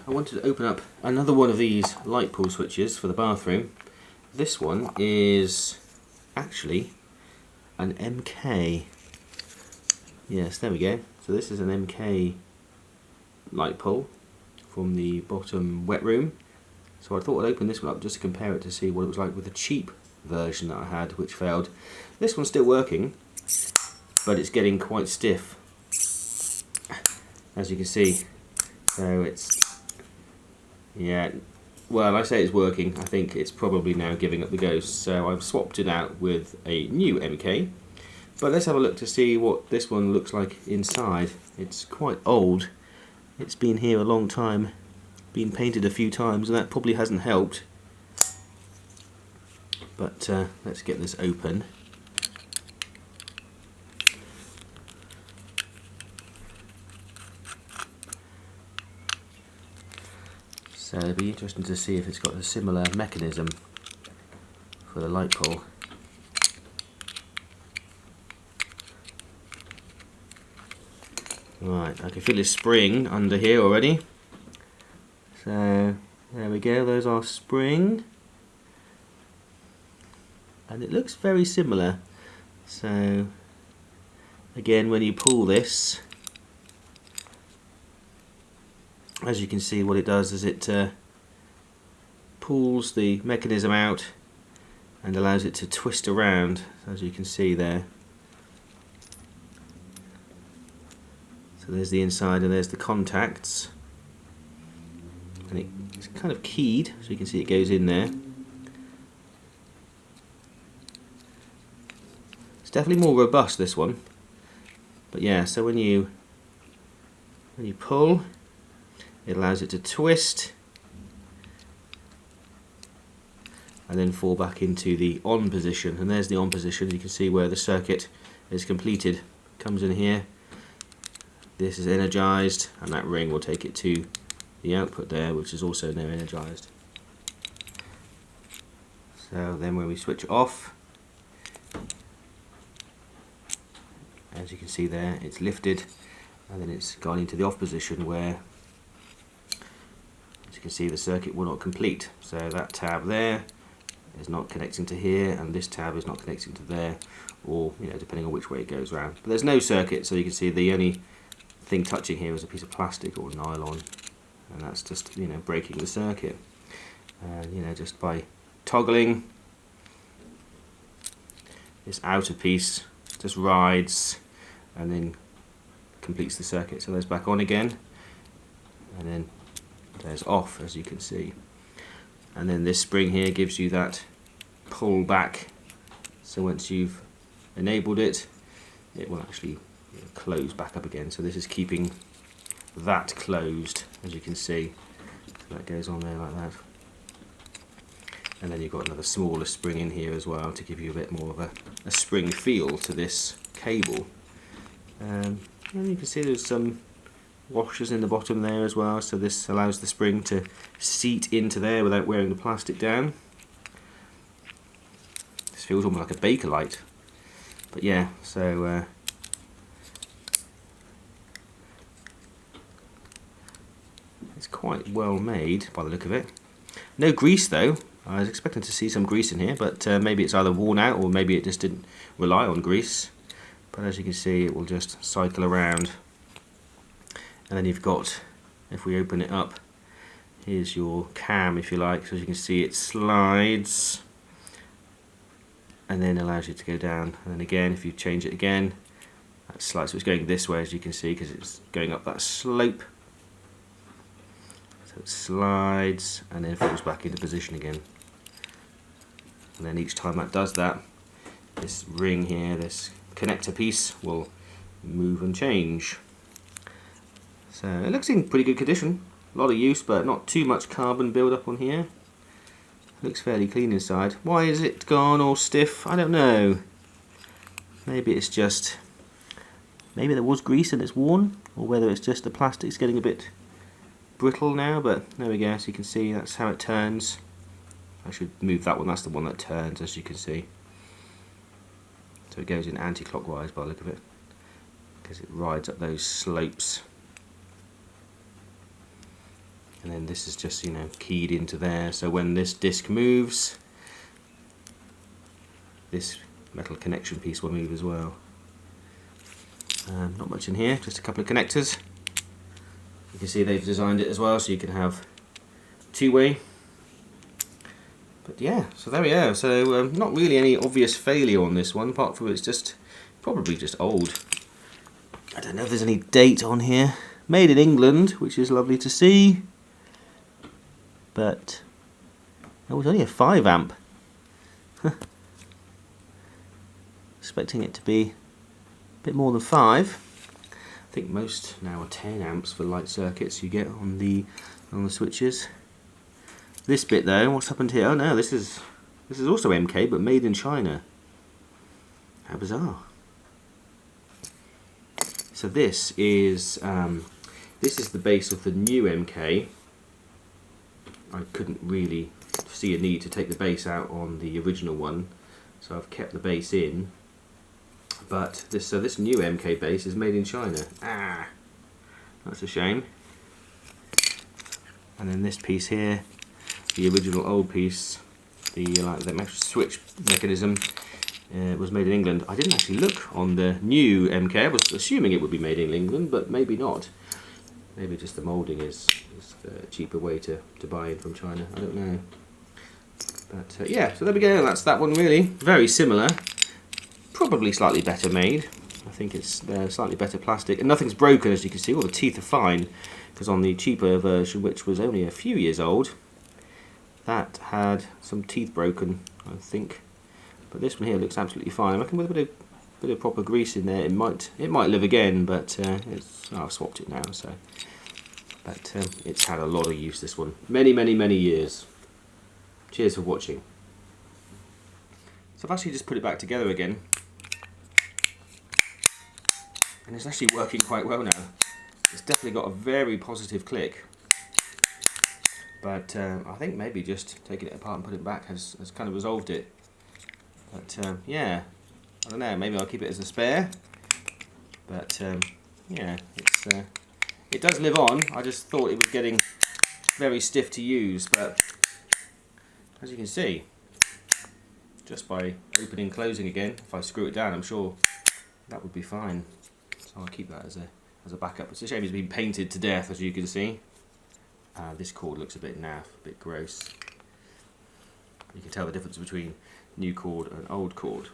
I wanted to open up another one of these light pull switches for the bathroom. This one is actually an MK. Yes, there we go. So this is an MK light pull from the bottom wet room. So I thought I'd open this one up just to compare it to see what it was like with the cheap version that I had, which failed. This one's still working, but it's getting quite stiff, as you can see. So it's, yeah, well, I say it's working. I think it's probably now giving up the ghost. So I've swapped it out with a new MK. But let's have a look to see what this one looks like inside. It's quite old. It's been here a long time, been painted a few times, and that probably hasn't helped. But let's get this open. So it'll be interesting to see if it's got a similar mechanism for the light pull. Right, I can feel a spring under here already. So there we go, those are spring. And it looks very similar. So again, when you pull this, as you can see, what it does is it pulls the mechanism out and allows it to twist around, as you can see there. So there's the inside and there's the contacts, and it's kind of keyed, so you can see it goes in there. It's definitely more robust, this one. But yeah, so when you pull, it allows it to twist and then fall back into the on position. And there's the on position. You can see where the circuit is completed. Comes in here. This is energized, and that ring will take it to the output there, which is also now energized. So then when we switch it off, as you can see there, it's lifted, and then it's gone into the off position where, as you can see, the circuit will not complete. So that tab there is not connecting to here, and this tab is not connecting to there, or depending on which way it goes around. But there's no circuit, so you can see the only thing touching here is a piece of plastic or nylon, and that's just breaking the circuit. And just by toggling this outer piece, just rides and then completes the circuit. So there's back on again, and then there's off, as you can see. And then this spring here gives you that pull back, so once you've enabled it, it will actually close back up again. So this is keeping that closed, as you can see. So that goes on there like that. And then you've got another smaller spring in here as well to give you a bit more of a spring feel to this cable. And you can see there's some washers in the bottom there as well, so this allows the spring to seat into there without wearing the plastic down. This feels almost like a Bakelite. But yeah, so it's quite well made by the look of it. No grease though. I was expecting to see some grease in here, but maybe it's either worn out or maybe it just didn't rely on grease. But as you can see, it will just cycle around. And then you've got, if we open it up, here's your cam, if you like. So as you can see, it slides and then allows you to go down. And then again, if you change it again, that slides. So it's going this way, as you can see, because it's going up that slope. So it slides and then falls back into position again. And then each time that does that, this ring here, this connector piece, will move and change. So it looks in pretty good condition. A lot of use, but not too much carbon build-up on here. Looks fairly clean inside. Why is it gone all stiff? I don't know. Maybe it's just, maybe there was grease and it's worn, or whether it's just the plastic's getting a bit brittle now. But there we go. So you can see that's how it turns. I should move that one. That's the one that turns, as you can see. So it goes in anti-clockwise by the look of it, because it rides up those slopes. and then this is just, you know, keyed into there, so when this disc moves, this metal connection piece will move as well. Not much in here, just a couple of connectors. You can see they've designed it as well, so you can have two-way. But yeah, so there we are. So not really any obvious failure on this one, apart from it's just probably just old. I don't know if there's any date on here. Made in England, which is lovely to see. But it was only a 5 amp. Expecting it to be a bit more than 5. I think most now are 10 amps for light circuits you get on the switches. This bit though, what's happened here? Oh no, this is also MK but made in China. How bizarre. So this is the base of the new MK. I couldn't really see a need to take the base out on the original one, so I've kept the base in. But this new MK base is made in China. Ah, that's a shame. And then this piece here, the original old piece, the switch mechanism, was made in England. I didn't actually look on the new MK. I was assuming it would be made in England, but maybe not. Maybe just the moulding is a cheaper way to buy in from China. I don't know. But yeah, so there we go. That's that one really. Very similar. Probably slightly better made. I think it's slightly better plastic, and nothing's broken, as you can see. All the teeth are fine, because on the cheaper version, which was only a few years old, that had some teeth broken, I think. But this one here looks absolutely fine. I reckon with a bit of proper grease in there, it might live again. But I've swapped it now, so. But it's had a lot of use, this one. Many, many, many years. Cheers for watching. So I've actually just put it back together again. And it's actually working quite well now. It's definitely got a very positive click. But I think maybe just taking it apart and putting it back has kind of resolved it. But yeah, I don't know, maybe I'll keep it as a spare. But yeah, it does live on. I just thought it was getting very stiff to use, but as you can see, just by opening and closing again, if I screw it down, I'm sure that would be fine. So I'll keep that as a backup. It's a shame it's been painted to death, as you can see. This cord looks a bit naff, a bit gross. You can tell the difference between new cord and old cord.